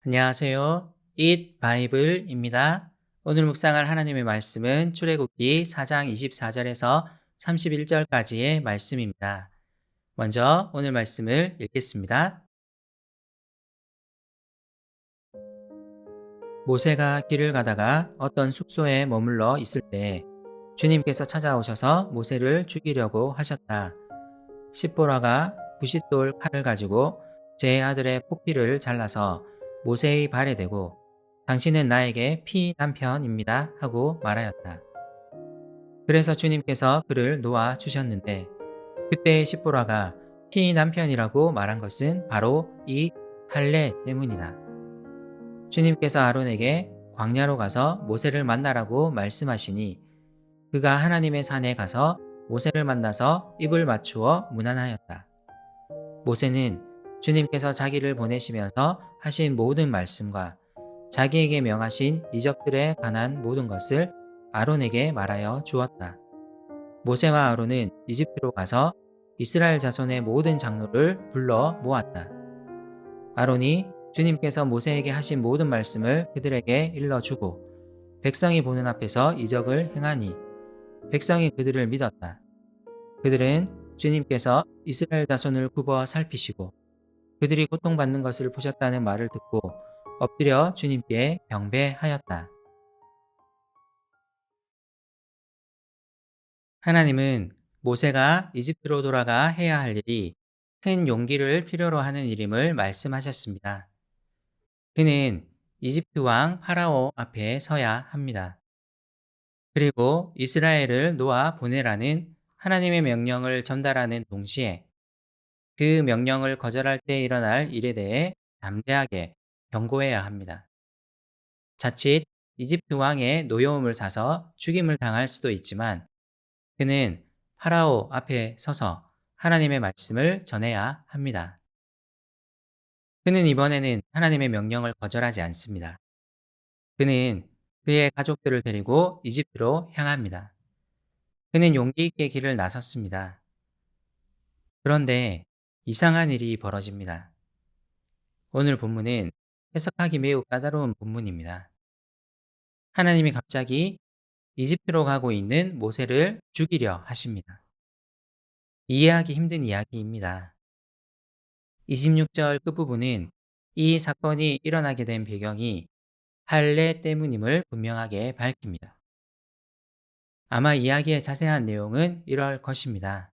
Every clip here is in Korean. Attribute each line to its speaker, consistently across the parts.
Speaker 1: 안녕하세요. Eat Bible입니다. 오늘 묵상할 하나님의 말씀은 출애굽기 4장 24절에서 31절까지의 말씀입니다. 먼저 오늘 말씀을 읽겠습니다. 모세가 길을 가다가 어떤 숙소에 머물러 있을 때 주님께서 찾아오셔서 모세를 죽이려고 하셨다. 십보라가 부싯돌 칼을 가지고 제 아들의 포피를 잘라서 모세의 발에 대고 당신은 나에게 피 남편입니다 하고 말하였다. 그래서 주님께서 그를 놓아 주셨는데 그때 십보라가 피 남편이라고 말한 것은 바로 이 할례 때문이다. 주님께서 아론에게 광야로 가서 모세를 만나라고 말씀하시니 그가 하나님의 산에 가서 모세를 만나서 입을 맞추어 문안하였다. 모세는 주님께서 자기를 보내시면서 하신 모든 말씀과 자기에게 명하신 이적들에 관한 모든 것을 아론에게 말하여 주었다. 모세와 아론은 이집트로 가서 이스라엘 자손의 모든 장로를 불러 모았다. 아론이 주님께서 모세에게 하신 모든 말씀을 그들에게 일러주고 백성이 보는 앞에서 이적을 행하니 백성이 그들을 믿었다. 그들은 주님께서 이스라엘 자손을 굽어 살피시고 그들이 고통받는 것을 보셨다는 말을 듣고 엎드려 주님께 경배하였다. 하나님은 모세가 이집트로 돌아가 해야 할 일이 큰 용기를 필요로 하는 일임을 말씀하셨습니다. 그는 이집트 왕 파라오 앞에 서야 합니다. 그리고 이스라엘을 놓아 보내라는 하나님의 명령을 전달하는 동시에 그 명령을 거절할 때 일어날 일에 대해 담대하게 경고해야 합니다. 자칫 이집트 왕의 노여움을 사서 죽임을 당할 수도 있지만 그는 파라오 앞에 서서 하나님의 말씀을 전해야 합니다. 그는 이번에는 하나님의 명령을 거절하지 않습니다. 그는 그의 가족들을 데리고 이집트로 향합니다. 그는 용기 있게 길을 나섰습니다. 그런데 이상한 일이 벌어집니다. 오늘 본문은 해석하기 매우 까다로운 본문입니다. 하나님이 갑자기 이집트로 가고 있는 모세를 죽이려 하십니다. 이해하기 힘든 이야기입니다. 26절 끝부분은 이 사건이 일어나게 된 배경이 할례 때문임을 분명하게 밝힙니다. 아마 이야기의 자세한 내용은 이럴 것입니다.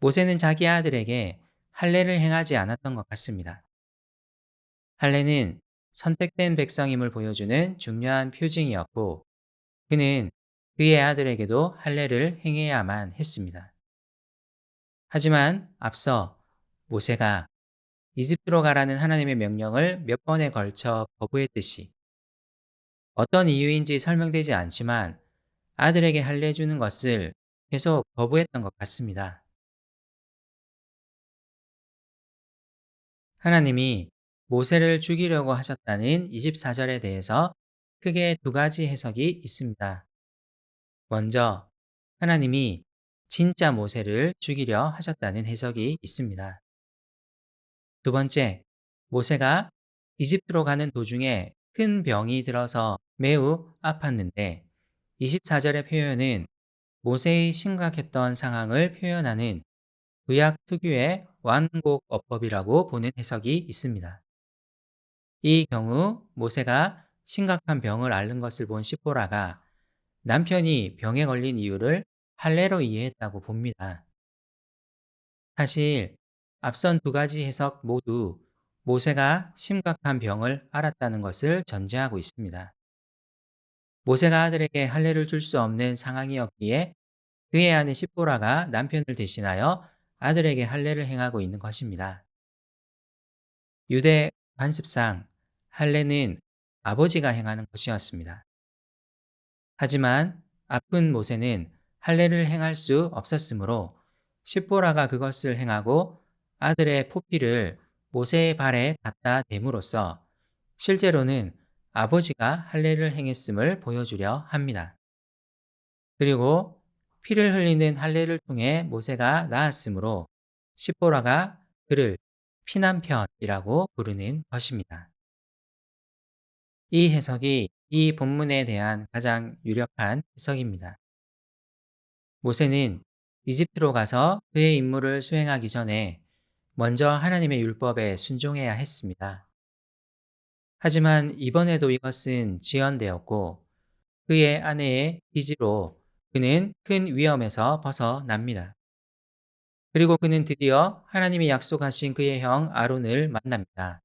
Speaker 1: 모세는 자기 아들에게 할례를 행하지 않았던 것 같습니다. 할례는 선택된 백성임을 보여주는 중요한 표징이었고 그는 그의 아들에게도 할례를 행해야만 했습니다. 하지만 앞서 모세가 이집트로 가라는 하나님의 명령을 몇 번에 걸쳐 거부했듯이 어떤 이유인지 설명되지 않지만 아들에게 할례 주는 것을 계속 거부했던 것 같습니다. 하나님이 모세를 죽이려고 하셨다는 24절에 대해서 크게 두 가지 해석이 있습니다. 먼저 하나님이 진짜 모세를 죽이려 하셨다는 해석이 있습니다. 두 번째, 모세가 이집트로 가는 도중에 큰 병이 들어서 매우 아팠는데 24절의 표현은 모세의 심각했던 상황을 표현하는 구약 특유의 완곡어법이라고 보는 해석이 있습니다. 이 경우 모세가 심각한 병을 앓는 것을 본 시보라가 남편이 병에 걸린 이유를 할례로 이해했다고 봅니다. 사실 앞선 두 가지 해석 모두 모세가 심각한 병을 앓았다는 것을 전제하고 있습니다. 모세가 아들에게 할례를 줄 수 없는 상황이었기에 그의 아내 십보라가 남편을 대신하여 아들에게 할례를 행하고 있는 것입니다. 유대 관습상 할례는 아버지가 행하는 것이었습니다. 하지만 아픈 모세는 할례를 행할 수 없었으므로 십보라가 그것을 행하고 아들의 포피를 모세의 발에 갖다 댐으로써 실제로는 아버지가 할례를 행했음을 보여주려 합니다. 그리고 피를 흘리는 할례를 통해 모세가 나았으므로 십보라가 그를 피남편이라고 부르는 것입니다. 이 해석이 이 본문에 대한 가장 유력한 해석입니다. 모세는 이집트로 가서 그의 임무를 수행하기 전에 먼저 하나님의 율법에 순종해야 했습니다. 하지만 이번에도 이것은 지연되었고 그의 아내의 기지로 그는 큰 위험에서 벗어납니다. 그리고 그는 드디어 하나님이 약속하신 그의 형 아론을 만납니다.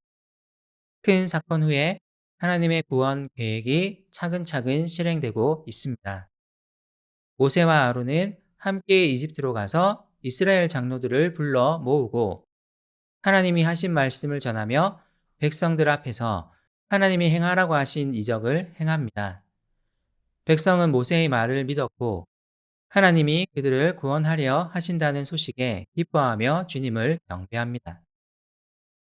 Speaker 1: 큰 사건 후에 하나님의 구원 계획이 차근차근 실행되고 있습니다. 모세와 아론은 함께 이집트로 가서 이스라엘 장로들을 불러 모으고 하나님이 하신 말씀을 전하며 백성들 앞에서 하나님이 행하라고 하신 이적을 행합니다. 백성은 모세의 말을 믿었고 하나님이 그들을 구원하려 하신다는 소식에 기뻐하며 주님을 경배합니다.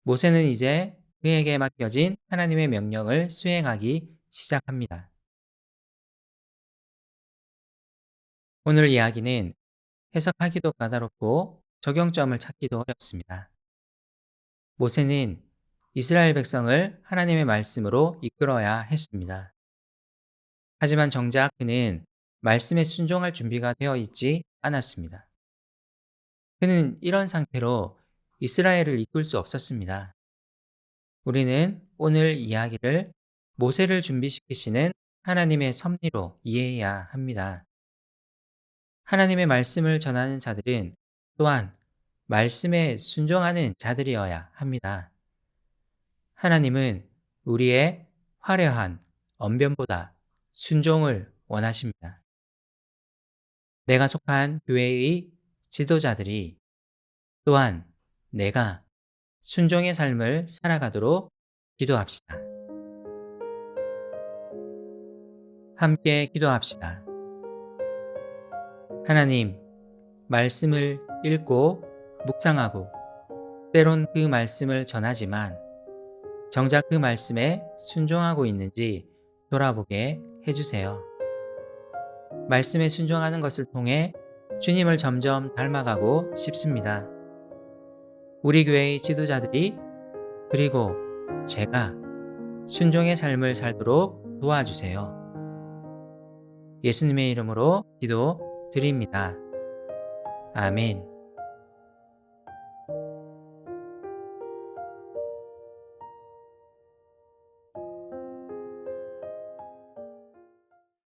Speaker 1: 모세는 이제 그에게 맡겨진 하나님의 명령을 수행하기 시작합니다. 오늘 이야기는 해석하기도 까다롭고 적용점을 찾기도 어렵습니다. 모세는 이스라엘 백성을 하나님의 말씀으로 이끌어야 했습니다. 하지만 정작 그는 말씀에 순종할 준비가 되어 있지 않았습니다. 그는 이런 상태로 이스라엘을 이끌 수 없었습니다. 우리는 오늘 이야기를 모세를 준비시키시는 하나님의 섭리로 이해해야 합니다. 하나님의 말씀을 전하는 자들은 또한 말씀에 순종하는 자들이어야 합니다. 하나님은 우리의 화려한 언변보다 순종을 원하십니다. 내가 속한 교회의 지도자들이 또한 내가 순종의 삶을 살아가도록 기도합시다. 함께 기도합시다. 하나님, 말씀을 읽고 묵상하고 때론 그 말씀을 전하지만 정작 그 말씀에 순종하고 있는지 돌아보게 해주세요. 말씀에 순종하는 것을 통해 주님을 점점 닮아가고 싶습니다. 우리 교회의 지도자들이 그리고 제가 순종의 삶을 살도록 도와주세요. 예수님의 이름으로 기도드립니다. 아멘.